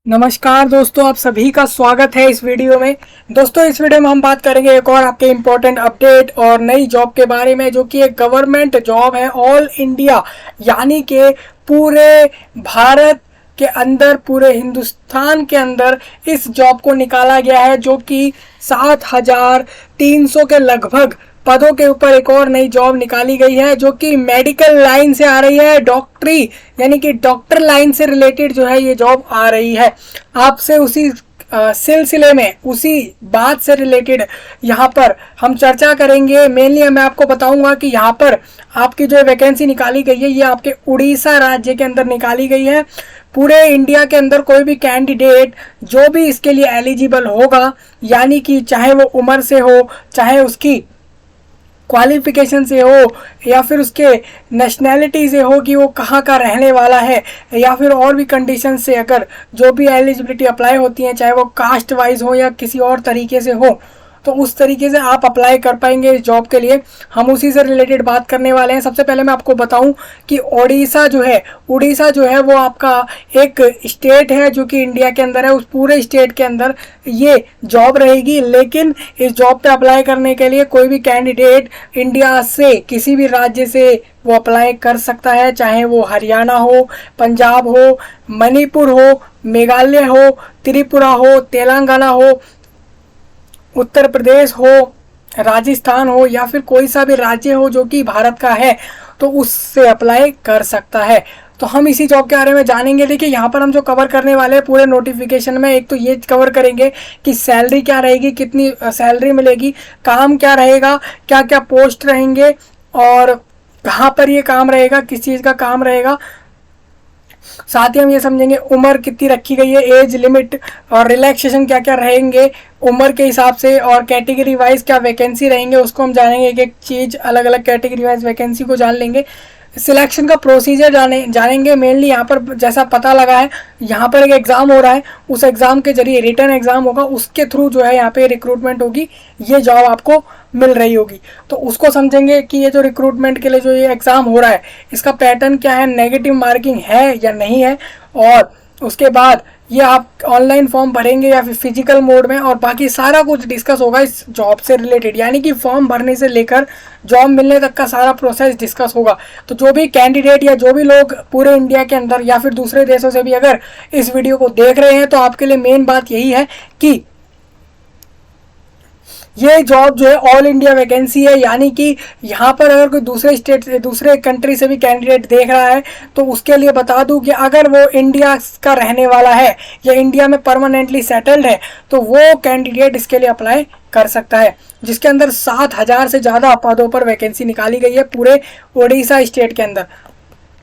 नमस्कार दोस्तों, आप सभी का स्वागत है इस वीडियो में। दोस्तों, इस वीडियो में हम बात करेंगे एक और आपके इम्पोर्टेंट अपडेट और नई जॉब के बारे में, जो कि एक गवर्नमेंट जॉब है ऑल इंडिया, यानी कि पूरे भारत के अंदर, पूरे हिंदुस्तान के अंदर इस जॉब को निकाला गया है, जो कि 7,300 के लगभग पदों के ऊपर एक और नई जॉब निकाली गई है, जो कि मेडिकल लाइन से आ रही है। डॉक्टरी यानी कि डॉक्टर लाइन से रिलेटेड जो है ये जॉब आ रही है। आपसे उसी सिलसिले में, उसी बात से रिलेटेड यहाँ पर हम चर्चा करेंगे। मेनली मैं आपको बताऊंगा कि यहाँ पर आपकी जो वैकेंसी निकाली गई है ये आपके उड़ीसा राज्य के अंदर निकाली गई है। पूरे इंडिया के अंदर कोई भी कैंडिडेट जो भी इसके लिए एलिजिबल होगा, यानी कि चाहे वो उम्र से हो, चाहे उसकी क्वालिफिकेशन से हो, या फिर उसके नेशनैलिटी से हो कि वो कहाँ का रहने वाला है, या फिर और भी कंडीशन से अगर जो भी एलिजिबिलिटी अप्लाई होती हैं, चाहे वो कास्ट वाइज हो या किसी और तरीके से हो, तो उस तरीके से आप अप्लाई कर पाएंगे इस जॉब के लिए। हम उसी से रिलेटेड बात करने वाले हैं। सबसे पहले मैं आपको बताऊं कि उड़ीसा जो है वो आपका एक स्टेट है जो कि इंडिया के अंदर है। उस पूरे स्टेट के अंदर ये जॉब रहेगी, लेकिन इस जॉब पे अप्लाई करने के लिए कोई भी कैंडिडेट इंडिया से किसी भी राज्य से वो अप्लाई कर सकता है, चाहे वो हरियाणा हो, पंजाब हो, मणिपुर हो, मेघालय हो, त्रिपुरा हो, तेलंगाना हो, उत्तर प्रदेश हो, राजस्थान हो, या फिर कोई सा भी राज्य हो जो कि भारत का है, तो उससे अप्लाई कर सकता है। तो हम इसी जॉब के बारे में जानेंगे। देखिए, यहाँ पर हम जो कवर करने वाले हैं पूरे नोटिफिकेशन में, एक तो ये कवर करेंगे कि सैलरी क्या रहेगी, कितनी सैलरी मिलेगी, काम क्या रहेगा, क्या क्या पोस्ट रहेंगे, और कहाँ पर ये काम रहेगा, किस चीज़ का काम रहेगा। साथ ही हम ये समझेंगे उम्र कितनी रखी गई है, एज लिमिट और रिलैक्सेशन क्या क्या रहेंगे उम्र के हिसाब से, और कैटेगरी वाइज क्या वैकेंसी रहेंगे उसको हम जानेंगे। एक एक चीज़ अलग अलग कैटेगरी वाइज वैकेंसी को जान लेंगे। सिलेक्शन का प्रोसीजर जानेंगे। मेनली यहाँ पर जैसा पता लगा है, यहाँ पर एक एग्ज़ाम हो रहा है, उस एग्ज़ाम के जरिए रिटर्न एग्ज़ाम होगा, उसके थ्रू जो है यहाँ पे रिक्रूटमेंट होगी, ये जॉब आपको मिल रही होगी। तो उसको समझेंगे कि ये जो रिक्रूटमेंट के लिए जो ये एग्ज़ाम हो रहा है, इसका पैटर्न क्या है, नेगेटिव मार्किंग है या नहीं है, और उसके बाद ये आप ऑनलाइन फॉर्म भरेंगे या फिर फिजिकल मोड में, और बाकी सारा कुछ डिस्कस होगा इस जॉब से रिलेटेड। यानी कि फॉर्म भरने से लेकर जॉब मिलने तक का सारा प्रोसेस डिस्कस होगा। तो जो भी कैंडिडेट या जो भी लोग पूरे इंडिया के अंदर या फिर दूसरे देशों से भी अगर इस वीडियो को देख रहे हैं, तो आपके लिए मेन बात यही है कि ये जॉब जो है ऑल इंडिया वैकेंसी है। यानी कि यहाँ पर अगर कोई दूसरे स्टेट से, दूसरे कंट्री से भी कैंडिडेट देख रहा है, तो उसके लिए बता दूं कि अगर वो इंडिया का रहने वाला है या इंडिया में परमानेंटली सेटल्ड है, तो वो कैंडिडेट इसके लिए अप्लाई कर सकता है, जिसके अंदर 7,000 से ज़्यादा पदों पर वैकेंसी निकाली गई है पूरे उड़ीसा स्टेट के अंदर।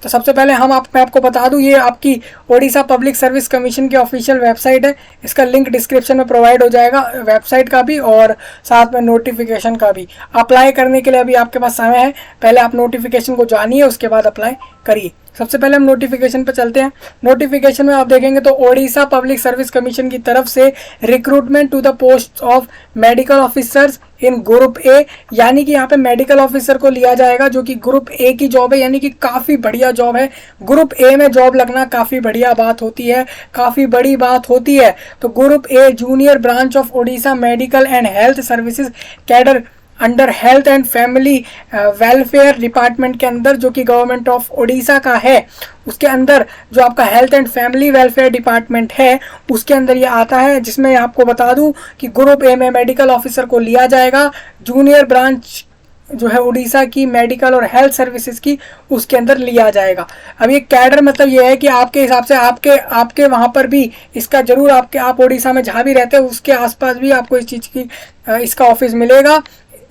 तो सबसे पहले मैं आपको बता दूं, ये आपकी ओडिशा पब्लिक सर्विस कमीशन की ऑफिशियल वेबसाइट है। इसका लिंक डिस्क्रिप्शन में प्रोवाइड हो जाएगा, वेबसाइट का भी और साथ में नोटिफिकेशन का भी। अप्लाई करने के लिए अभी आपके पास समय है, पहले आप नोटिफिकेशन को जानिए, उसके बाद अप्लाई करिए। सबसे पहले हम नोटिफिकेशन पर चलते हैं। नोटिफिकेशन में आप देखेंगे तो ओडिशा पब्लिक सर्विस कमीशन की तरफ से recruitment to the post of medical officers in group A, यानी कि यहाँ पे मेडिकल ऑफिसर को लिया जाएगा, जो कि ग्रुप ए की जॉब है। यानी कि काफ़ी बढ़िया जॉब है। ग्रुप ए में जॉब लगना काफ़ी बढ़िया बात होती है, काफ़ी बड़ी बात होती है। तो group A junior branch of Odisha medical and health services cadre under health and family welfare department के अंदर, जो कि गवर्नमेंट ऑफ ओडिशा का है, उसके अंदर जो आपका health and family welfare department है, उसके अंदर ये आता है। जिसमें आपको बता दूं कि ग्रुप ए में मेडिकल ऑफिसर को लिया जाएगा, जूनियर ब्रांच जो है उड़ीसा की मेडिकल और हेल्थ सर्विसेज की, उसके अंदर लिया जाएगा। अब ये कैडर मतलब ये है कि आपके हिसाब से आपके वहाँ पर भी इसका जरूर आप उड़ीसा में जहाँ भी रहते हैं उसके आसपास भी आपको इस चीज़ की इसका ऑफिस मिलेगा,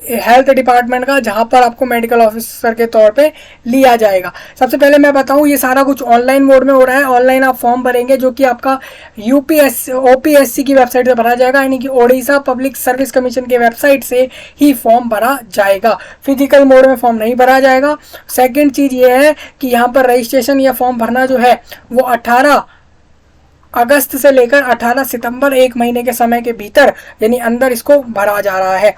हेल्थ डिपार्टमेंट का, जहाँ पर आपको मेडिकल ऑफिसर के तौर पे लिया जाएगा। सबसे पहले मैं बताऊँ, ये सारा कुछ ऑनलाइन मोड में हो रहा है। ऑनलाइन आप फॉर्म भरेंगे, जो कि आपका OPSC की वेबसाइट से भरा जाएगा, यानी कि ओडिशा पब्लिक सर्विस कमीशन के वेबसाइट से ही फॉर्म भरा जाएगा। फिजिकल मोड में फॉर्म नहीं भरा जाएगा। सेकेंड चीज़ ये है कि यहाँ पर रजिस्ट्रेशन या फॉर्म भरना जो है वो 18 अगस्त से लेकर 18 सितंबर, एक महीने के समय के भीतर यानी अंदर इसको भरा जा रहा है।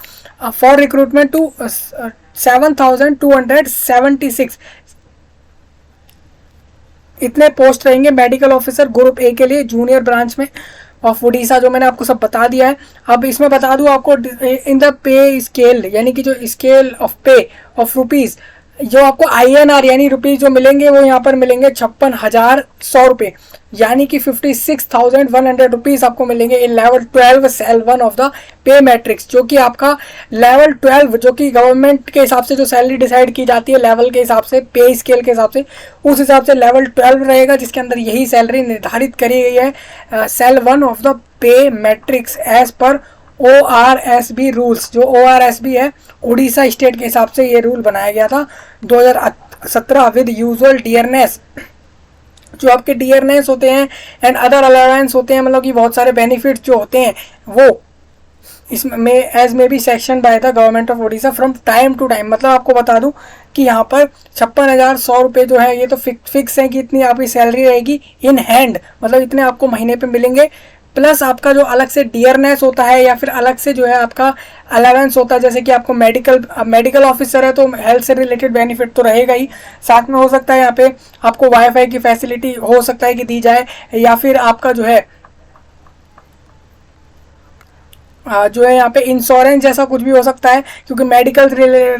फॉर रिक्रूटमेंट टू 7,276 इतने पोस्ट रहेंगे मेडिकल ऑफिसर ग्रुप ए के लिए जूनियर ब्रांच में ऑफ उड़ीसा, जो मैंने आपको सब बता दिया है। अब इसमें बता दूं आपको इन द पे स्केल, यानी कि जो स्केल ऑफ पे ऑफ रुपीज़, जो आपको INR यानी रुपीज़ जो मिलेंगे वो यहाँ पर मिलेंगे 56,100 रुपये, यानी कि 56,100 रुपीज़ आपको मिलेंगे in level 12 cell 1 of the pay matrix, जो कि आपका लेवल 12 जो कि गवर्नमेंट के हिसाब से जो सैलरी डिसाइड की जाती है लेवल के हिसाब से, पे स्केल के हिसाब से, उस हिसाब से लेवल 12 रहेगा, जिसके अंदर यही सैलरी निर्धारित करी गई है cell 1 of the pay matrix as per ORSB rules. जो ORSB है उड़ीसा स्टेट के हिसाब से ये रूल बनाया गया था 2017 विद यूजुअल डियरनेस। जो आपके डियरनेस होते हैं एंड अदर अलाउंस होते हैं, मतलब कि बहुत सारे बेनिफिट्स जो होते हैं वो इसमें एज में B section by the government of Orissa from time to time. मतलब आपको बता दूं कि यहाँ पर 56,100 रुपये जो है ये तो फिक्स है कि इतनी आपकी सैलरी रहेगी इन हैंड, मतलब इतने आपको महीने पे मिलेंगे, प्लस आपका जो अलग से डियरनेस होता है या फिर अलग से जो है आपका अलावेंस होता है, जैसे कि आपको मेडिकल ऑफिसर है तो हेल्थ से रिलेटेड बेनिफिट तो रहेगा ही, साथ में हो सकता है यहाँ पे आपको वाईफाई की फैसिलिटी हो सकता है कि दी जाए, या फिर आपका जो है यहाँ पे इंश्योरेंस जैसा कुछ भी हो सकता है, क्योंकि मेडिकल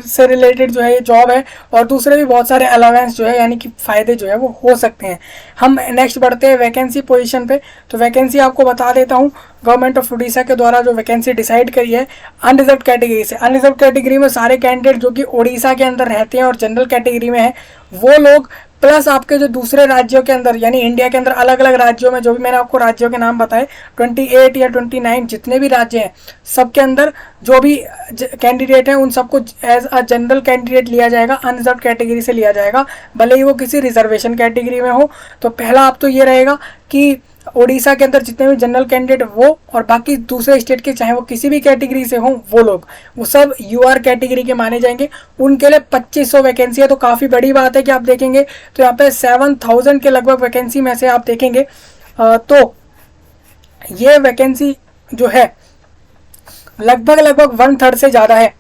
से रिलेटेड जो है ये जॉब है, और दूसरे भी बहुत सारे अलावेंस जो है यानी कि फ़ायदे जो है वो हो सकते हैं। हम नेक्स्ट बढ़ते हैं वैकेंसी पोजीशन पे। तो वैकेंसी आपको बता देता हूँ, गवर्नमेंट ऑफ उड़ीसा के द्वारा जो वैकेंसी डिसाइड करी है अनरिजर्व कैटेगरी से। अनरिजर्व कैटेगरी में सारे कैंडिडेट जो कि उड़ीसा के अंदर रहते हैं और जनरल कैटेगरी में है वो लोग, प्लस आपके जो दूसरे राज्यों के अंदर यानी इंडिया के अंदर अलग अलग राज्यों में, जो भी मैंने आपको राज्यों के नाम बताए 28 या 29 जितने भी राज्य हैं, सब के अंदर जो भी कैंडिडेट हैं उन सबको एज अ जनरल कैंडिडेट लिया जाएगा, अनरिजर्व कैटेगरी से लिया जाएगा, भले ही वो किसी रिजर्वेशन कैटेगरी में हो। तो पहला आप तो ये रहेगा कि उड़ीसा के अंदर जितने भी जनरल कैंडिडेट वो, और बाकी दूसरे स्टेट के चाहे वो किसी भी कैटेगरी से हों वो लोग, वो सब UR कैटेगरी के माने जाएंगे। उनके लिए 2500 वैकेंसी है, तो काफ़ी बड़ी बात है कि आप देखेंगे तो यहाँ पे 7000 के लगभग वैकेंसी में से आप देखेंगे तो ये वैकेंसी जो है लगभग 1/3 से ज़्यादा है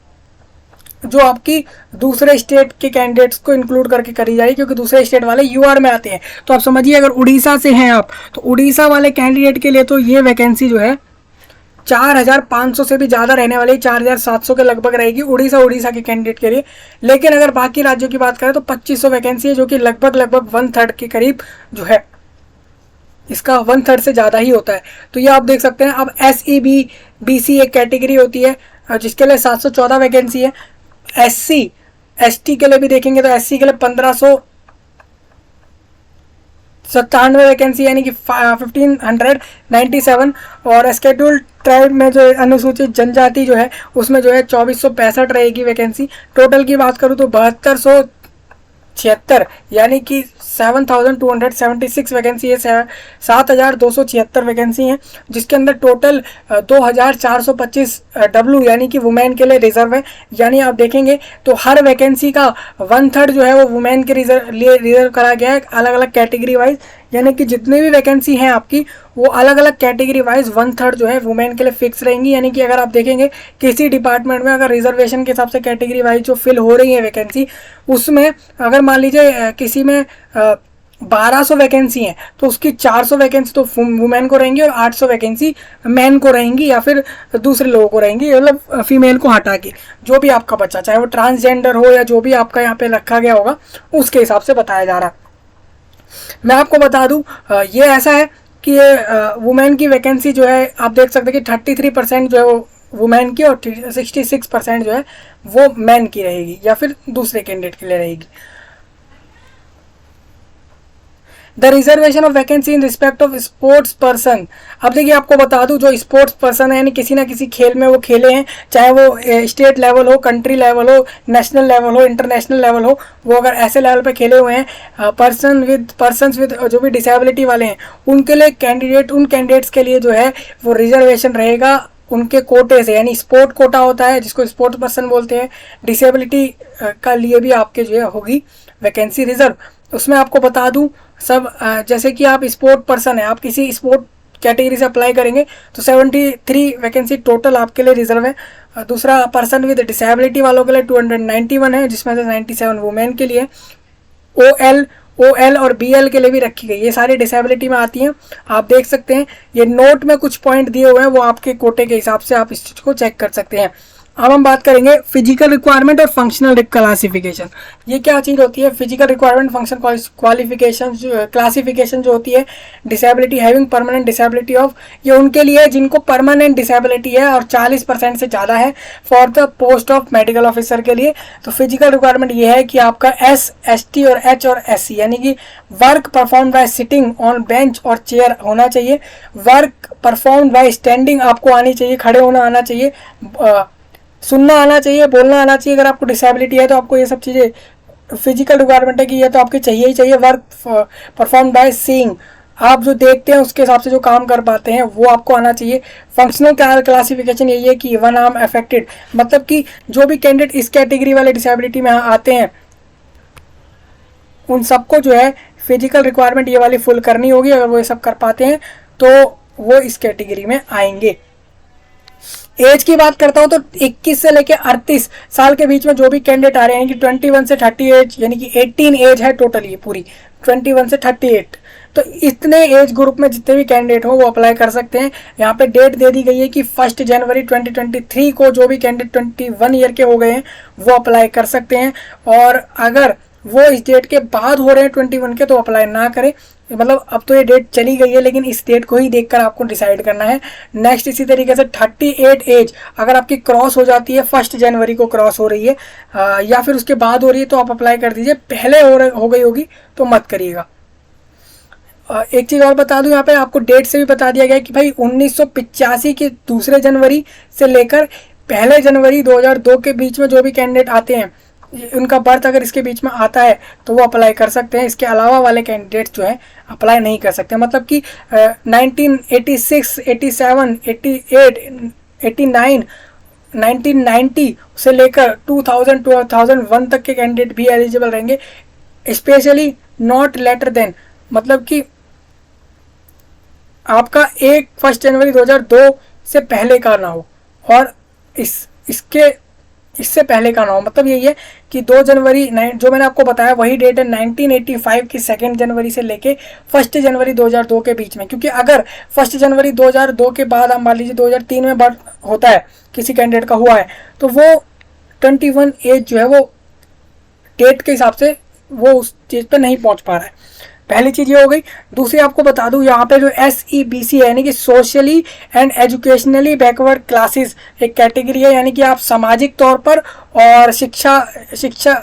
जो आपकी दूसरे स्टेट के कैंडिडेट्स को इंक्लूड करके करी जाएगी, क्योंकि दूसरे स्टेट वाले UR में आते हैं। तो आप समझिए अगर उड़ीसा से हैं आप, तो उड़ीसा वाले कैंडिडेट के लिए तो ये वैकेंसी जो है 4500 से भी ज़्यादा रहने वाली, 4700 के लगभग रहेगी उड़ीसा के कैंडिडेट के लिए। लेकिन अगर बाकी राज्यों की बात करें तो 2500 वैकेंसी है, जो कि लगभग 1/3 के करीब जो है, इसका 1/3 से ज़्यादा ही होता है। तो ये आप देख सकते हैं। अब SEB BC एक कैटेगरी होती है जिसके लिए 714 वैकेंसी है। SC ST के लिए भी देखेंगे तो SC के लिए 1597 वैकेंसी यानी कि 1597, और स्केड्यूल्ड ट्राइब में जो अनुसूचित जनजाति जो है उसमें जो है 2465 रहेगी वैकेंसी। टोटल की बात करूँ तो 7276 यानी कि 7276 वैकेंसी है, 7276 वैकेंसी हैं, जिसके अंदर टोटल 2425 W यानी कि वुमेन के लिए रिजर्व है। यानी आप देखेंगे तो हर वैकेंसी का 1/3 जो है वो वुमेन के लिए रिजर्व करा गया है अलग अलग कैटेगरी वाइज, यानी कि जितनी भी वैकेंसी हैं आपकी वो अलग अलग कैटेगरी वाइज 1/3 जो है वुमेन के लिए फिक्स रहेंगी। यानी कि अगर आप देखेंगे किसी डिपार्टमेंट में अगर रिजर्वेशन के हिसाब से कैटेगरी वाइज जो फिल हो रही है वैकेंसी, उसमें अगर मान लीजिए किसी में 1200 वैकेंसी हैं तो उसकी 400 वैकेंसी तो वुमेन को रहेंगी और 800 वैकेंसी मैन को रहेंगी या फिर दूसरे लोगों को रहेंगी, मतलब फीमेल को हटा के जो भी आपका बच्चा, चाहे वो ट्रांसजेंडर हो या जो भी आपका यहाँ पे रखा गया होगा उसके हिसाब से बताया जा रहा है। मैं आपको बता दूं ये ऐसा है कि वुमेन की वैकेंसी जो है आप देख सकते हैं कि 33% जो है वो वुमेन की और 66% जो है वो मैन की रहेगी या फिर दूसरे कैंडिडेट के लिए रहेगी। The reservation of vacancy in respect of sports person. अब देखिए आपको बता दूं जो स्पोर्ट्स पर्सन है यानी किसी ना किसी खेल में वो खेले हैं, चाहे वो स्टेट लेवल हो, कंट्री लेवल हो, नेशनल लेवल हो, इंटरनेशनल लेवल हो, वो अगर ऐसे लेवल पे खेले हुए हैं, पर्सन्स विद जो भी डिसेबिलिटी वाले हैं उनके लिए उन कैंडिडेट्स के लिए जो है वो रिजर्वेशन रहेगा उनके कोटे से, यानी स्पोर्ट कोटा होता है जिसको स्पोर्ट्स पर्सन बोलते हैं। डिसेबिलिटी का लिए भी आपके जो है होगी वैकेंसी रिजर्व। उसमें आपको बता दूं सब जैसे कि आप स्पोर्ट पर्सन है, आप किसी स्पोर्ट कैटेगरी से अप्लाई करेंगे तो 73 वैकेंसी टोटल आपके लिए रिजर्व है। दूसरा पर्सन विद डिसेबिलिटी वालों के लिए 291 है, जिसमें से 97 वुमेन के लिए। OL OL और BL के लिए भी रखी गई, ये सारी डिसेबिलिटी में आती हैं। आप देख सकते हैं ये नोट में कुछ पॉइंट दिए हुए हैं, वो आपके कोटे के हिसाब से आप इस चीज़ को चेक कर सकते हैं। अब हम बात करेंगे फिजिकल रिक्वायरमेंट और फंक्शनल क्लासिफिकेशन। ये क्या चीज़ होती है? Physical requirement function qualification classification जो होती है, disability having permanent disability of, ये उनके लिए जिनको परमानेंट डिसेबिलिटी है और 40% से ज़्यादा है for the post of medical officer के लिए। तो फिजिकल रिक्वायरमेंट ये है कि आपका ST और H और SC यानी कि work perform by sitting on bench और चेयर होना चाहिए, वर्क परफॉर्म बाय स्टैंडिंग आपको आनी चाहिए, खड़े होना आना चाहिए, सुनना आना चाहिए, बोलना आना चाहिए। अगर आपको डिसेबिलिटी है तो आपको ये सब चीज़ें फिजिकल रिक्वायरमेंट है कि ये तो आपके चाहिए ही चाहिए। वर्क परफॉर्म बाय सीइंग, आप जो देखते हैं उसके हिसाब से जो काम कर पाते हैं वो आपको आना चाहिए। फंक्शनल क्लासिफिकेशन यही है कि वन आर्म अफेक्टेड, मतलब कि जो भी कैंडिडेट इस कैटेगरी वाले डिसेबिलिटी में आते हैं उन सबको जो है फिजिकल रिक्वायरमेंट ये वाली फुल करनी होगी। अगर वो ये सब कर पाते हैं तो वो इस कैटेगरी में आएंगे। एज की बात करता हूँ तो 21 से लेकर 38 साल के बीच में जो भी कैंडिडेट आ रहे हैं, कि 21 से 38 यानी कि 18 एज है टोटल, ये पूरी 21 से 38, तो इतने एज ग्रुप में जितने भी कैंडिडेट हो वो अप्लाई कर सकते हैं। यहाँ पे डेट दे दी गई है कि 1 जनवरी 2023 को जो भी कैंडिडेट 21 ईयर के हो गए हैं वो अप्लाई कर सकते हैं। और अगर वो इस डेट के बाद हो रहे हैं 21 के तो अप्लाई ना करें। मतलब अब तो ये डेट चली गई है लेकिन इस डेट को ही देखकर आपको डिसाइड करना है। नेक्स्ट इसी तरीके से 38 एज अगर आपकी क्रॉस हो जाती है, 1 जनवरी को क्रॉस हो रही है या फिर उसके बाद हो रही है तो आप अप्लाई कर दीजिए। पहले हो गई होगी तो मत करिएगा। एक चीज़ और बता दूं, यहाँ पे आपको डेट से भी बता दिया गया है कि भाई 1985 के 2 जनवरी से लेकर 1 जनवरी 2002 के बीच में जो भी कैंडिडेट आते हैं, उनका बर्थ अगर इसके बीच में आता है तो वो अप्लाई कर सकते हैं। इसके अलावा वाले कैंडिडेट जो हैं अप्लाई नहीं कर सकते। मतलब कि 1986, 87, 88, 89, 1990 से लेकर 2000, 2001 तक के कैंडिडेट भी एलिजिबल रहेंगे। स्पेशली नॉट लेटर देन, मतलब कि आपका 1 जनवरी 2002 से पहले का ना हो और इससे पहले का ना हो। मतलब यही है कि 2 जनवरी जो मैंने आपको बताया वही डेट है 1985 की 2 जनवरी से लेके 1 जनवरी 2002 के बीच में। क्योंकि अगर 1 जनवरी 2002 के बाद हम मान लीजिए 2003 में बर्थ होता है किसी कैंडिडेट का हुआ है तो वो 21 एज जो है वो डेट के हिसाब से वो उस चीज़ पे नहीं पहुंच पा रहा है। पहली चीज़ ये हो गई। दूसरी आपको बता दूं यहाँ पे जो SEBC है यानी कि socially and educationally backward classes एक कैटेगरी है, यानी कि आप सामाजिक तौर पर और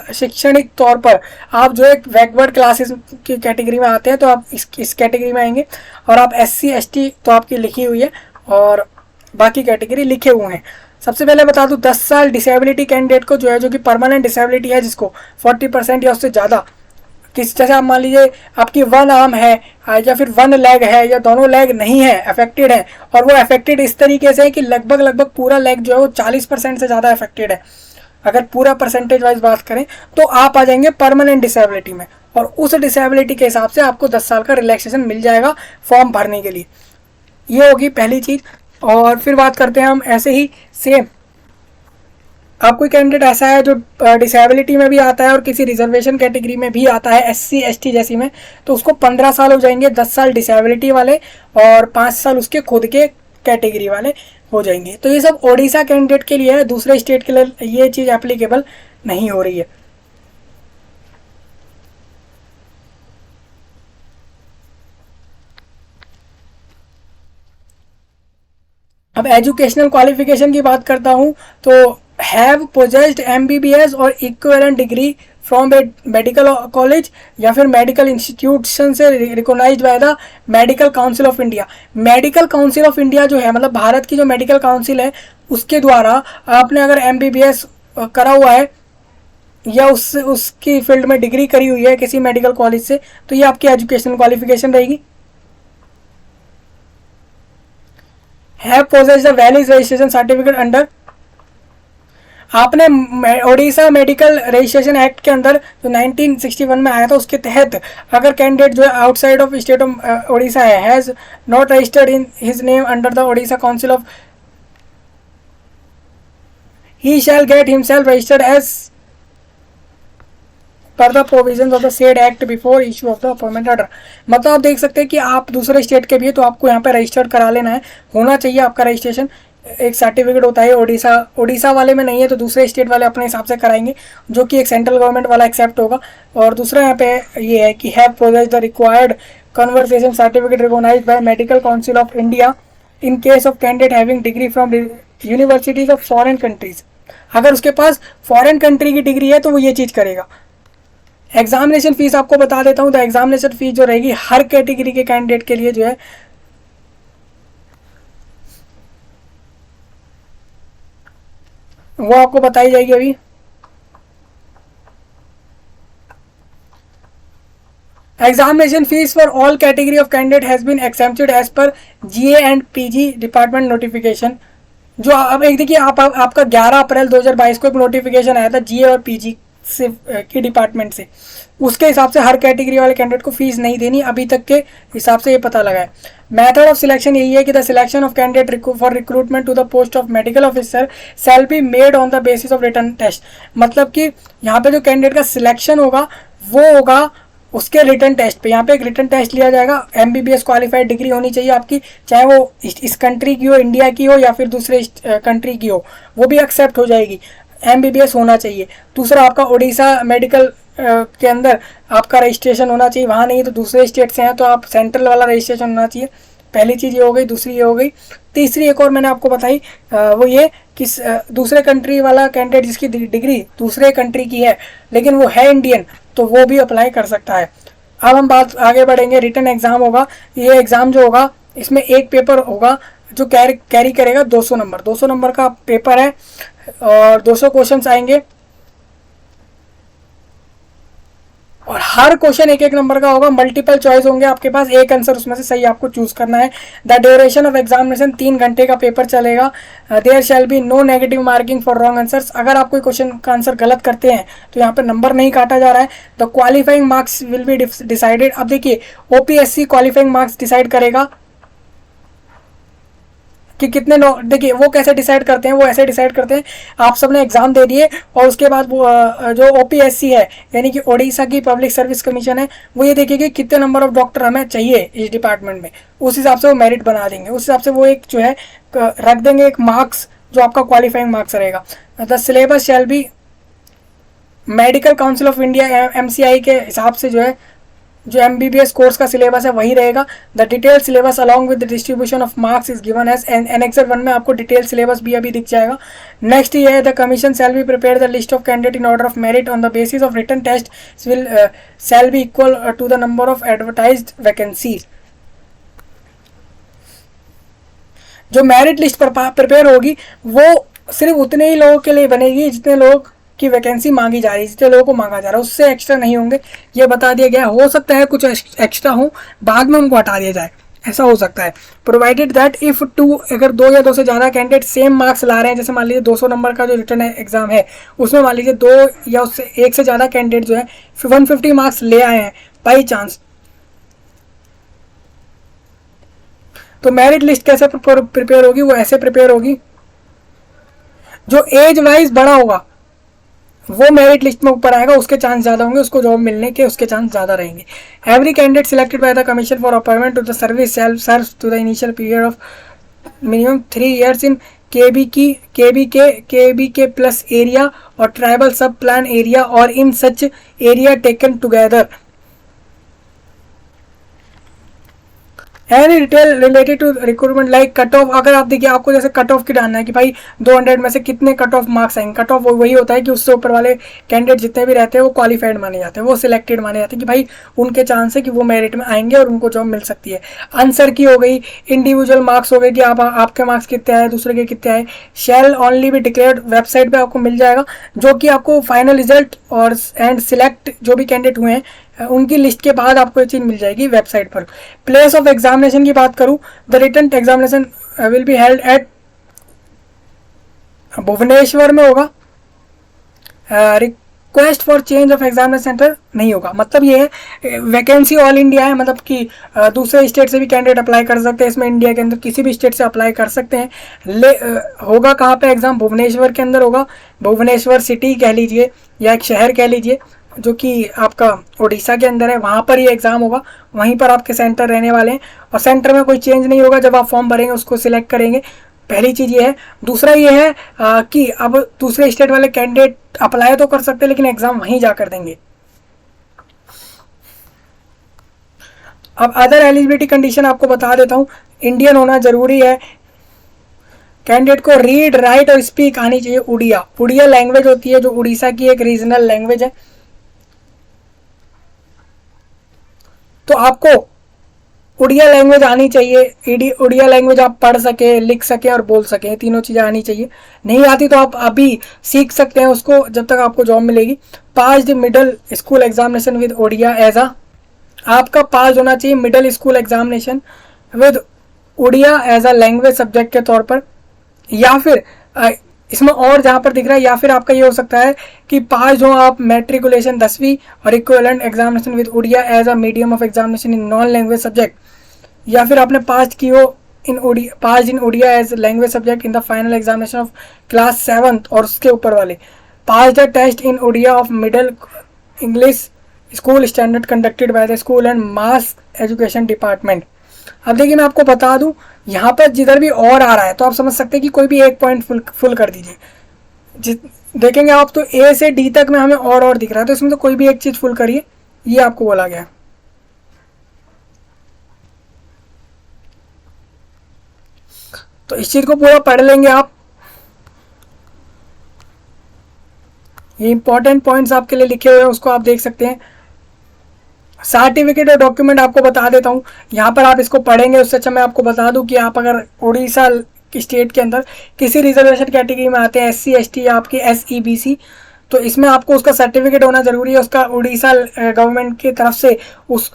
शैक्षणिक तौर पर आप जो एक बैकवर्ड क्लासेस की कैटेगरी में आते हैं तो आप इस कैटेगरी में आएंगे। और आप SC ST तो आपकी लिखी हुई है और बाकी कैटेगरी लिखे हुए हैं। सबसे पहले बता दूं 10 साल डिसेबिलिटी कैंडिडेट को जो है, जो कि परमानेंट डिसेबिलिटी है, जिसको 40% या उससे ज़्यादा, जैसे आप मान लीजिए आपकी 1 आर्म है या फिर 1 लेग है या दोनों लेग नहीं है, अफेक्टेड है, और वो अफेक्टेड इस तरीके से है कि लगभग पूरा लेग जो है वो 40% से ज़्यादा अफेक्टेड है। अगर पूरा परसेंटेज वाइज बात करें तो आप आ जाएंगे परमानेंट डिसेबिलिटी में और उस डिसेबिलिटी के हिसाब से आपको 10 साल का रिलैक्सेशन मिल जाएगा फॉर्म भरने के लिए। ये होगी पहली चीज़। और फिर बात करते हैं हम ऐसे ही सेम, आप कोई कैंडिडेट ऐसा है जो डिसेबिलिटी में भी आता है और किसी रिजर्वेशन कैटेगरी में भी आता है SC ST जैसी में, तो उसको 15 साल हो जाएंगे, 10 साल डिसेबिलिटी वाले और 5 साल उसके खुद के कैटेगरी वाले हो जाएंगे। तो ये सब ओडिशा कैंडिडेट के लिए है, दूसरे स्टेट के लिए ये चीज़ एप्लीकेबल नहीं हो रही है। अब एजुकेशनल क्वालिफिकेशन की बात करता हूँ तो हैव पोजेस्ड MBBS और equivalent degree from a medical college या फिर मेडिकल इंस्टीट्यूशन से recognised by the medical council of India. Medical council of India जो है, मतलब भारत की जो मेडिकल काउंसिल है, उसके द्वारा आपने अगर MBBS करा हुआ है या उसकी फील्ड में डिग्री करी हुई है किसी मेडिकल कॉलेज से, तो ये आपकी एजुकेशनल क्वालिफिकेशन रहेगी। Have possessed the valid registration certificate under, आपने ओडिशा मेडिकल रजिस्ट्रेशन एक्ट के अंदर जो 1961 में आया था उसके तहत अगर कैंडिडेट जो है outside of state of Odisha है, has not registered in his name under the Odisha council of, he shall get himself registered as per the provisions of the said act before issue of the appointment order. मतलब आप देख सकते हैं कि आप दूसरे state के भी है तो आपको यहाँ पे रजिस्टर्ड करा लेना है, होना चाहिए आपका रजिस्ट्रेशन। एक सर्टिफिकेट होता है ओडिशा वाले में नहीं है तो दूसरे स्टेट वाले अपने हिसाब से कराएंगे, जो कि एक सेंट्रल गवर्नमेंट वाला एक्सेप्ट होगा। और दूसरा यहाँ पे ये है कि have processed the required conversation certificate recognised by medical council of India in case of candidate having degree from universities of foreign countries. अगर उसके पास फॉरेन कंट्री की डिग्री है तो वो ये चीज़ करेगा। एग्जामिनेशन फीस आपको बता देता हूँ, तो एग्जामिनेशन फीस जो रहेगी हर कैटेगरी के कैंडिडेट के लिए जो है वो आपको बताई जाएगी अभी। Examination fees for all category of candidate has been exempted as per GA and PG department notification. जो अब एक देखिए आपका 11 अप्रैल 2022 को एक नोटिफिकेशन आया था जीए और पीजी से के डिपार्टमेंट से, उसके हिसाब से हर कैटेगरी वाले कैंडिडेट को फीस नहीं देनी अभी तक के हिसाब से ये पता लगा है। मेथड ऑफ सिलेक्शन यही है कि the selection of candidate for recruitment to the post of medical officer shall be made on the basis of written test. मतलब कि यहाँ पे जो कैंडिडेट का सिलेक्शन होगा वो होगा उसके रिटर्न टेस्ट पे। यहाँ पे एक रिटर्न टेस्ट लिया जाएगा, एमबीबीएस क्वालिफाइड डिग्री होनी चाहिए आपकी, चाहे वो इस कंट्री की हो, इंडिया की हो या फिर दूसरे कंट्री की हो, वो भी एक्सेप्ट हो जाएगी। एमबीबीएस होना चाहिए। दूसरा आपका उड़ीसा मेडिकल के अंदर आपका रजिस्ट्रेशन होना चाहिए, वहाँ नहीं तो दूसरे स्टेट से हैं तो आप सेंट्रल वाला रजिस्ट्रेशन होना चाहिए। पहली चीज़ ये हो गई। दूसरी ये हो गई। तीसरी एक और मैंने आपको बताई वो ये कि दूसरे कंट्री वाला कैंडिडेट जिसकी डिग्री दूसरे कंट्री की है लेकिन वो है इंडियन तो वो भी अप्लाई कर सकता है। अब हम बात आगे बढ़ेंगे। रिटन एग्ज़ाम होगा। ये एग्ज़ाम जो होगा इसमें एक पेपर होगा जो कैरी करेगा 200 नंबर। 200 नंबर का पेपर है और 200 क्वेश्चंस आएंगे और हर क्वेश्चन एक नंबर का होगा। मल्टीपल चॉइस होंगे आपके पास, एक आंसर उसमें से सही आपको चूज करना है। द ड्यूरेशन ऑफ एग्जामिनेशन 3 घंटे का पेपर चलेगा। There shall be no negative marking for wrong answers. अगर आप कोई क्वेश्चन का आंसर गलत करते हैं तो यहाँ पे नंबर नहीं काटा जा रहा है। The qualifying marks will be decided. अब देखिए ओपीएससी क्वालिफाइंग मार्क्स डिसाइड करेगा कि कितने देखिए वो कैसे डिसाइड करते हैं। वो ऐसे डिसाइड करते हैं, आप सबने एग्जाम दे दिए और उसके बाद वो जो ओपीएससी है यानी कि ओडिशा की पब्लिक सर्विस कमीशन है वो ये देखिए कि कितने नंबर ऑफ डॉक्टर हमें चाहिए इस डिपार्टमेंट में, उस हिसाब से वो मेरिट बना देंगे। उस हिसाब से वो एक जो है रख देंगे एक मार्क्स जो आपका क्वालिफाइंग मार्क्स रहेगा। The syllabus shall be medical council of India MCI के हिसाब से जो है जो एमबीबीएस कोर्स का सिलेबस है वही रहेगा। The detail syllabus along with the distribution of marks is given as annexure 1 में आपको डिटेल सिलेबस भी अभी दिख जाएगा। नेक्स्ट ये है the commission shall be prepare the list of candidate in order of merit on the basis of written test will shall be equal to the number of advertised vacancies. जो merit list prepare होगी वो सिर्फ उतने ही लोगों के लिए बनेगी जितने लोग की वैकेंसी मांगी जा रही है, जितने लोगों को मांगा जा रहा है, उससे एक्स्ट्रा नहीं होंगे, ये बता दिया गया। हो सकता है कुछ एक्स्ट्रा हो बाद में उनको हटा दिया जाए, ऐसा हो सकता है। प्रोवाइडेड दैट इफ अगर 2 या 2 से ज़्यादा कैंडिडेट सेम मार्क्स ला रहे हैं, जैसे मान लीजिए 200 नंबर का जो रिटर्न एग्जाम है उसमें मान लीजिए 2 या उससे 1 से ज़्यादा कैंडिडेट जो है 150 मार्क्स ले आए हैं बाई चांस, तो मेरिट लिस्ट कैसे प्रिपेयर होगी? वो ऐसे प्रिपेयर होगी, जो एज वाइज बड़ा होगा वो मेरिट लिस्ट में ऊपर आएगा, उसके चांस ज़्यादा होंगे, उसको जॉब मिलने के उसके चांस ज़्यादा रहेंगे। Every candidate selected by the commission for appointment to the service shall serve to the initial period of minimum 3 years in KB K plus area और ट्राइबल सब प्लान एरिया और in such area taken together. Any detail related to recruitment like cut off. अगर आप देखिए आपको जैसे cut off की डालना है कि भाई 200 में से कितने कट ऑफ मार्क्स आएंगे। कट ऑफ वही होता है कि उससे ऊपर वाले कैंडिडेट जितने भी रहते हैं वो क्वालिफाइड माने जाते हैं, वो सिलेक्टेड माने जाते हैं कि भाई उनके चांस है कि वो मेरिट में आएंगे और उनको जॉब मिल सकती है। आंसर की हो गई, इंडिविजुअल मार्क्स हो गए कि आपके मार्क्स कितने आए, दूसरे के कितने आए। शैल ओनली भी डिक्लेयर्ड, वेबसाइट पर आपको मिल जाएगा जो कि आपको फाइनल रिजल्ट और एंड सिलेक्ट जो भी कैंडिडेट हुए हैं उनकी लिस्ट के बाद आपको ये चीज़ मिल जाएगी वेबसाइट पर। प्लेस ऑफ एग्जामिनेशन की बात करूं, the written examination will be held at Bhubaneswar में होगा। Request for change of examination centre नहीं होगा। मतलब ये है वैकेंसी ऑल इंडिया है, मतलब कि दूसरे स्टेट से भी कैंडिडेट अप्लाई कर सकते हैं, इसमें इंडिया के अंदर किसी भी स्टेट से अप्लाई कर सकते हैं। होगा कहाँ पे एग्जाम? भुवनेश्वर के अंदर होगा। भुवनेश्वर सिटी कह लीजिए या एक शहर कह लीजिए, जो कि आपका उड़ीसा के अंदर है, वहाँ पर ये एग्ज़ाम होगा, वहीं पर आपके सेंटर रहने वाले हैं और सेंटर में कोई चेंज नहीं होगा जब आप फॉर्म भरेंगे उसको सिलेक्ट करेंगे। पहली चीज़ ये है। दूसरा ये है कि अब दूसरे स्टेट वाले कैंडिडेट अप्लाई तो कर सकते हैं लेकिन एग्ज़ाम वहीं जा कर देंगे। अब अदर एलिजिबिलिटी कंडीशन आपको बता देता हूँ। इंडियन होना ज़रूरी है, कैंडिडेट को रीड राइट और स्पीक आनी चाहिए उड़िया। उड़िया लैंग्वेज होती है जो उड़ीसा की एक रीजनल लैंग्वेज है, तो आपको उड़िया लैंग्वेज आनी चाहिए। उड़िया लैंग्वेज आप पढ़ सके, लिख सके और बोल सके, तीनों चीज़ें आनी चाहिए। नहीं आती तो आप अभी सीख सकते हैं उसको जब तक आपको जॉब मिलेगी। Pass the middle school examination with Odia as a, आपका पास होना चाहिए middle school examination with Odia as a language subject के तौर पर, या फिर इसमें और जहाँ पर दिख रहा है, या फिर आपका ये हो सकता है कि पास हो आप मैट्रिकुलेशन 10वीं और equivalent examination with Odia as a medium of examination in non language subject, या फिर आपने पास की हो pass in Odia as language subject in the final examination of class 7th और उसके ऊपर वाले, pass the test in Odia of middle English school standard conducted by the school and mass education department. अब देखिए मैं आपको बता दूं, यहाँ पर जिधर भी और आ रहा है तो आप समझ सकते हैं कि कोई भी एक पॉइंट फुल कर दीजिए। देखेंगे आप तो ए से डी तक में हमें और दिख रहा है, तो इसमें तो कोई भी एक चीज़ फुल करिए, ये आपको बोला गया। तो इस चीज़ को पूरा पढ़ लेंगे आप। ये इंपॉर्टेंट पॉइंट्स आपके लिए लिखे हुए हैं, उसको आप देख सकते हैं। सर्टिफिकेट और डॉक्यूमेंट आपको बता देता हूँ, यहाँ पर आप इसको पढ़ेंगे उससे अच्छा मैं आपको बता दूँ कि आप अगर उड़ीसा स्टेट के अंदर किसी रिजर्वेशन कैटेगरी में आते हैं, SC ST या आपकी SEBC, तो इसमें आपको उसका सर्टिफिकेट होना ज़रूरी है। उसका उड़ीसा गवर्नमेंट की तरफ से उस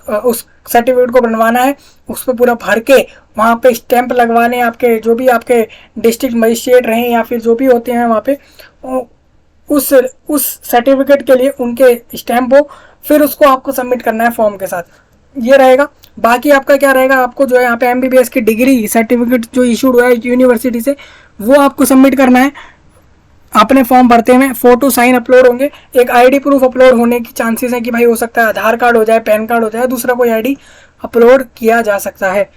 सर्टिफिकेट को बनवाना है, उस पर पूरा भर के वहाँ पे स्टैंप लगवाने, आपके जो भी आपके डिस्ट्रिक्ट मजिस्ट्रेट रहें या फिर जो भी होते हैं वहाँ पे, उस सर्टिफिकेट के लिए उनके स्टैंप हो, फिर उसको आपको सबमिट करना है फॉर्म के साथ, ये रहेगा। बाकी आपका क्या रहेगा, आपको जो है यहाँ पे MBBS की डिग्री सर्टिफिकेट जो इशूड हुआ है यूनिवर्सिटी से, वो आपको सबमिट करना है अपने फॉर्म भरते में। फोटो साइन अपलोड होंगे, एक ID प्रूफ अपलोड होने की चांसेस है कि भाई हो सकता है आधार कार्ड हो जाए, पैन कार्ड हो जाए, दूसरा कोई ID अपलोड किया जा सकता है।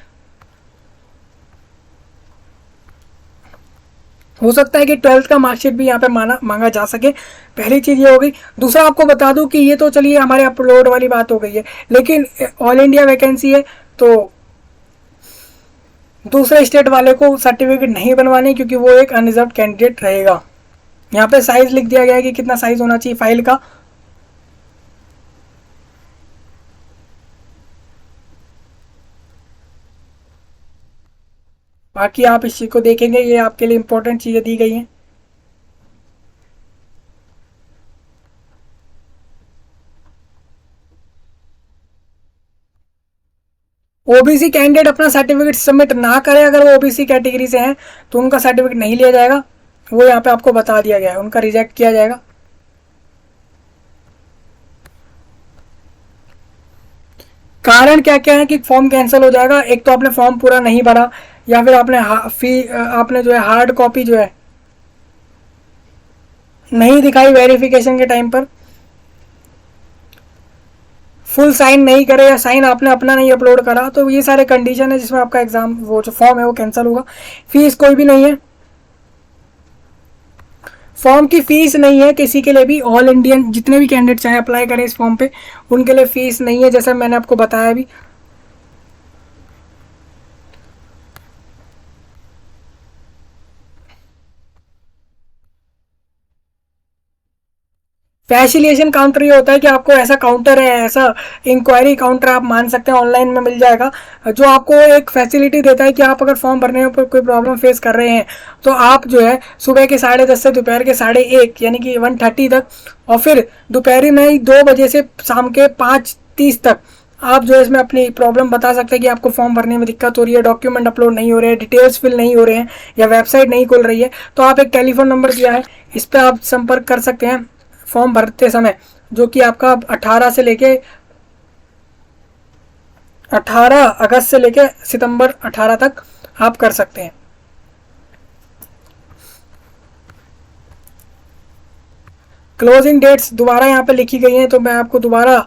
हो सकता है कि 12th का मार्कशीट भी यहाँ पे मांगा जा सके, पहली चीज़ ये हो गई। दूसरा आपको बता दूं कि ये तो चलिए हमारे अपलोड वाली बात हो गई है, लेकिन ऑल इंडिया वैकेंसी है तो दूसरे स्टेट वाले को सर्टिफिकेट नहीं बनवाने, क्योंकि वो एक अनरिजर्व कैंडिडेट रहेगा। यहाँ पे साइज लिख दिया गया है कि कितना साइज होना चाहिए फाइल का। बाकी आप इस चीज़ को देखेंगे, ये आपके लिए इंपॉर्टेंट चीज़ें दी गई हैं। OBC कैंडिडेट अपना सर्टिफिकेट सबमिट ना करें, अगर वो OBC कैटेगरी से हैं तो उनका सर्टिफिकेट नहीं लिया जाएगा, वो यहाँ पे आपको बता दिया गया है, उनका रिजेक्ट किया जाएगा। कारण क्या क्या है कि फॉर्म कैंसिल हो जाएगा, एक तो आपने फॉर्म पूरा नहीं भरा, या फिर आपने जो है हार्ड कॉपी जो है नहीं दिखाई वेरिफिकेशन के टाइम पर, फुल साइन नहीं करे, या साइन आपने अपना नहीं अपलोड करा, तो ये सारे कंडीशन है जिसमें आपका एग्जाम वो जो फॉर्म है वो कैंसिल होगा। फीस कोई भी नहीं है, फॉर्म की फीस नहीं है किसी के लिए भी। ऑल इंडियन जितने भी कैंडिडेट चाहे अप्लाई करें इस फॉर्म पे, उनके लिए फीस नहीं है, जैसा मैंने आपको बताया अभी। फैसिलिटेशन काउंटर ये होता है कि आपको ऐसा काउंटर है, ऐसा इंक्वायरी काउंटर आप मान सकते हैं, ऑनलाइन में मिल जाएगा, जो आपको एक फैसिलिटी देता है कि आप अगर फॉर्म भरने में कोई प्रॉब्लम फेस कर रहे हैं तो आप जो है सुबह के 10:30 से दोपहर के 1:30 यानी कि 1:30 तक, और फिर दोपहर में 2 बजे से शाम के 5:30 तक आप जो है इसमें अपनी प्रॉब्लम बता सकते हैं कि आपको फॉर्म भरने में दिक्कत हो रही है, डॉक्यूमेंट अपलोड नहीं हो रहे हैं, डिटेल्स फिल नहीं हो रहे हैं, या वेबसाइट नहीं खुल रही है, तो आप एक टेलीफोन नंबर दिया है, इस पर आप संपर्क कर सकते हैं फॉर्म भरते समय, जो कि आपका 18 से लेके 18 अगस्त से लेके सितंबर 18 तक आप कर सकते हैं। क्लोजिंग डेट्स दोबारा यहाँ पे लिखी गई हैं, तो मैं आपको दोबारा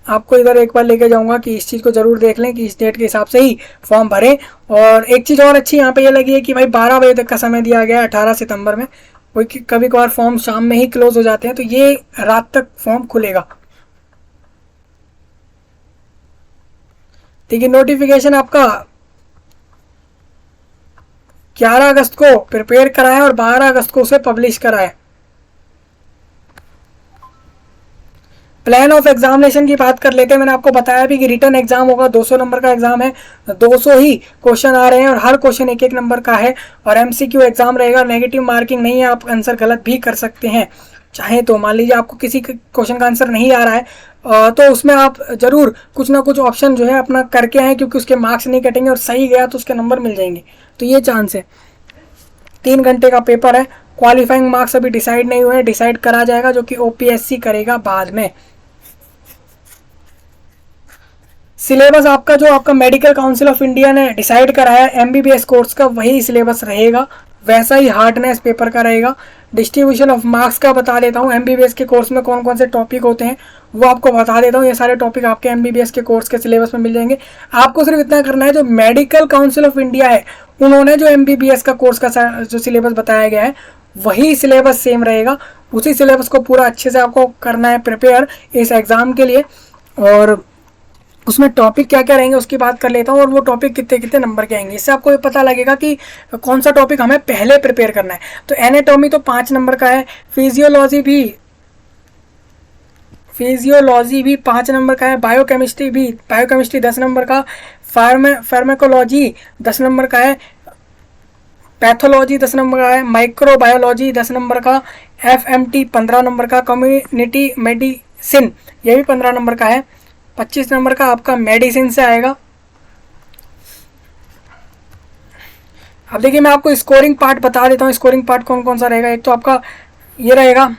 आपको इधर एक बार लेके जाऊंगा कि इस चीज़ को जरूर देख लें कि इस डेट के हिसाब से ही फॉर्म भरें। और एक चीज़ और अच्छी यहाँ पे ये लगी है कि भाई 12 बजे तक का समय दिया गया है 18 सितंबर में। कोई कभी कभार फॉर्म शाम में ही क्लोज हो जाते हैं, तो ये रात तक फॉर्म खुलेगा। ठीक है, नोटिफिकेशन आपका 11 अगस्त को प्रिपेयर करा है और 12 अगस्त को उसे पब्लिश करा है। प्लान ऑफ एग्जामिनेशन की बात कर लेते हैं। मैंने आपको बताया भी कि रिटर्न एग्जाम होगा, 200 नंबर का एग्जाम है, 200 ही क्वेश्चन आ रहे हैं और हर क्वेश्चन एक एक नंबर का है और एमसीक्यू एग्जाम रहेगा। नेगेटिव मार्किंग नहीं है, आप आंसर गलत भी कर सकते हैं चाहे तो। मान लीजिए आपको किसी क्वेश्चन का आंसर नहीं आ रहा है तो उसमें आप जरूर कुछ ना कुछ ऑप्शन जो है अपना करके आए, क्योंकि उसके मार्क्स नहीं कटेंगे और सही गया तो उसके नंबर मिल जाएंगे। तो ये चांस है। 3 घंटे का पेपर है। क्वालिफाइंग मार्क्स अभी डिसाइड नहीं हुए हैं, डिसाइड करा जाएगा जो कि ओपीएससी करेगा बाद में। सिलेबस आपका जो आपका मेडिकल काउंसिल ऑफ इंडिया ने डिसाइड कराया एमबीबीएस कोर्स का, वही सिलेबस रहेगा, वैसा ही हार्डनेस पेपर का रहेगा। डिस्ट्रीब्यूशन ऑफ मार्क्स का बता देता हूँ, एमबीबीएस के कोर्स में कौन कौन से टॉपिक होते हैं वो आपको बता देता हूँ। ये सारे टॉपिक आपके एमबीबीएस के कोर्स के सिलेबस में मिल जाएंगे। आपको सिर्फ इतना करना है, जो मेडिकल काउंसिल ऑफ इंडिया है उन्होंने जो एमबीबीएस का कोर्स का जो सिलेबस बताया गया है वही सिलेबस सेम रहेगा। उसी सिलेबस को पूरा अच्छे से आपको करना है प्रिपेयर इस एग्ज़ाम के लिए। और उसमें टॉपिक क्या क्या रहेंगे उसकी बात कर लेता हूँ और वो टॉपिक कितने कितने नंबर के आएंगे। इससे आपको ये पता लगेगा कि कौन सा टॉपिक हमें पहले प्रिपेयर करना है। तो एनाटॉमी तो 5 नंबर का है, फिजियोलॉजी भी 5 नंबर का है, बायोकेमिस्ट्री 10 नंबर का, फार्माकोलॉजी 10 नंबर का है, पैथोलॉजी 10 नंबर का है, माइक्रोबायोलॉजी 10 नंबर का, एफएमटी 15 नंबर का, कम्युनिटी मेडिसिन ये भी 15 नंबर का है, 25 नंबर का आपका मेडिसिन से आएगा। अब देखिए मैं आपको स्कोरिंग पार्ट बता देता हूँ, स्कोरिंग पार्ट कौन कौन सा रहेगा। एक तो आपका ये रहेगा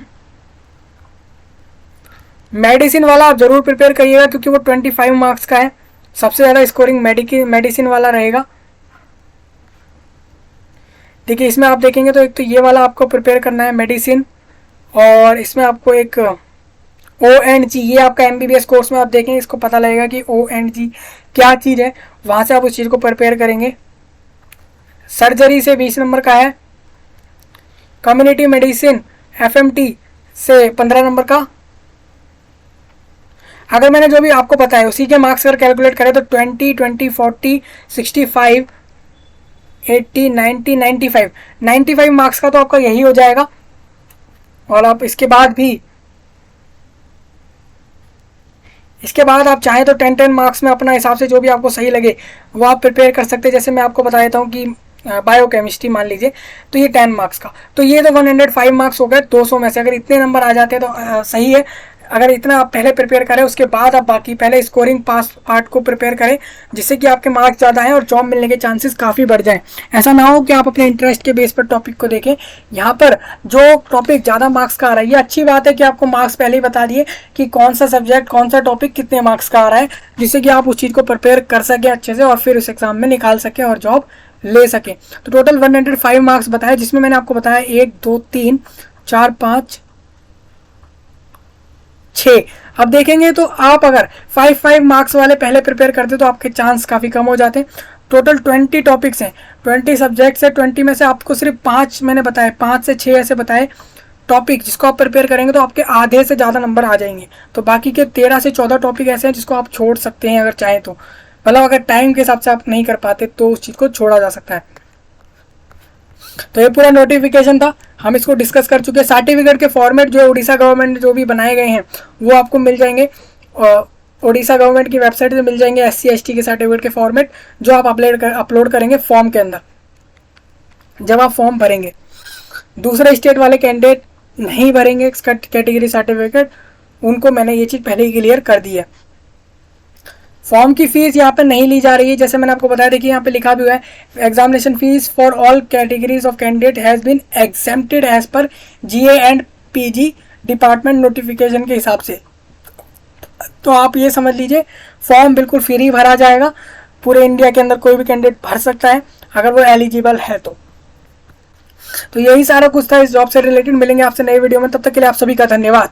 मेडिसिन वाला, आप जरूर प्रिपेयर करिएगा क्योंकि वो 25 मार्क्स का है। सबसे ज़्यादा स्कोरिंग मेडिसिन वाला रहेगा। देखिए इसमें आप देखेंगे तो एक तो ये वाला आपको प्रिपेयर करना है मेडिसिन, और इसमें आपको एक ONG, ये आपका एमबीबीएस कोर्स में आप देखेंगे इसको पता लगेगा कि ONG क्या चीज़ है, वहाँ से आप उस चीज़ को प्रिपेयर करेंगे। सर्जरी से 20 नंबर का है, कम्युनिटी मेडिसिन FMT से 15 नंबर का। अगर मैंने जो भी आपको बताया उसी के मार्क्स अगर कैलकुलेट करें तो 20, 20, 40, 65, 80, 90, 95 मार्क्स का तो आपका यही हो जाएगा। और आप इसके बाद आप चाहें तो 10 मार्क्स में अपना हिसाब से जो भी आपको सही लगे वो आप प्रिपेयर कर सकते हैं। जैसे मैं आपको बता देता हूँ कि बायोकेमिस्ट्री मान लीजिए तो ये 10 मार्क्स का, तो ये तो 105 मार्क्स हो गए 200 में से। अगर इतने नंबर आ जाते हैं तो सही है। अगर इतना आप पहले प्रिपेयर करें उसके बाद आप बाकी पहले स्कोरिंग पार्ट को प्रिपेयर करें, जिससे कि आपके मार्क्स ज़्यादा हैं और जॉब मिलने के चांसेस काफ़ी बढ़ जाएं। ऐसा ना हो कि आप अपने इंटरेस्ट के बेस पर टॉपिक को देखें। यहाँ पर जो टॉपिक ज़्यादा मार्क्स का आ रहा है, ये अच्छी बात है कि आपको मार्क्स पहले ही बता दिए कि कौन सा सब्जेक्ट कौन सा टॉपिक कितने मार्क्स का आ रहा है, जिससे कि आप उस चीज़ को प्रिपेयर कर सकें अच्छे से और फिर उस एग्ज़ाम में निकाल सकें और जॉब ले सकें। तो टोटल 105 मार्क्स बताया, जिसमें मैंने आपको बताया 1, 2, 3, 4, 5, 6। अब देखेंगे तो आप अगर 5 मार्क्स वाले पहले प्रिपेयर करते तो आपके चांस काफ़ी कम हो जाते। टोटल 20 टॉपिक्स हैं, 20 सब्जेक्ट्स हैं, 20 में से आपको सिर्फ 5 मैंने बताए, 5 से 6 ऐसे बताए टॉपिक जिसको आप प्रिपेयर करेंगे तो आपके आधे से ज़्यादा नंबर आ जाएंगे। तो बाकी के 13 से 14 टॉपिक ऐसे हैं जिसको आप छोड़ सकते हैं अगर चाहें तो, मतलब अगर टाइम के हिसाब से आप नहीं कर पाते तो उस चीज़ को छोड़ा जा सकता है। तो ये पूरा नोटिफिकेशन था, हम इसको डिस्कस कर चुके हैं। सर्टिफिकेट के फॉर्मेट जो उड़ीसा गवर्नमेंट ने जो भी बनाए गए हैं वो आपको मिल जाएंगे, उड़ीसा गवर्नमेंट की वेबसाइट से मिल जाएंगे SC ST के सर्टिफिकेट के फॉर्मेट, जो आप अपलोड करेंगे फॉर्म के अंदर जब आप फॉर्म भरेंगे। दूसरे स्टेट वाले कैंडिडेट नहीं भरेंगे कैटेगरी सर्टिफिकेट, उनको मैंने ये चीज़ पहले ही क्लियर कर दी है। फॉर्म की फीस यहाँ पे नहीं ली जा रही है, जैसे मैंने आपको बताया। देखिए यहाँ पे लिखा भी हुआ है, examination fees for all categories of candidate has been exempted as per GA and PG department notification के हिसाब से। तो आप ये समझ लीजिए फॉर्म बिल्कुल फ्री भरा जाएगा, पूरे इंडिया के अंदर कोई भी कैंडिडेट भर सकता है अगर वो एलिजिबल है तो। तो यही सारा कुछ था इस जॉब से रिलेटेड। मिलेंगे आपसे नई वीडियो में, तब तक के लिए आप सभी का धन्यवाद।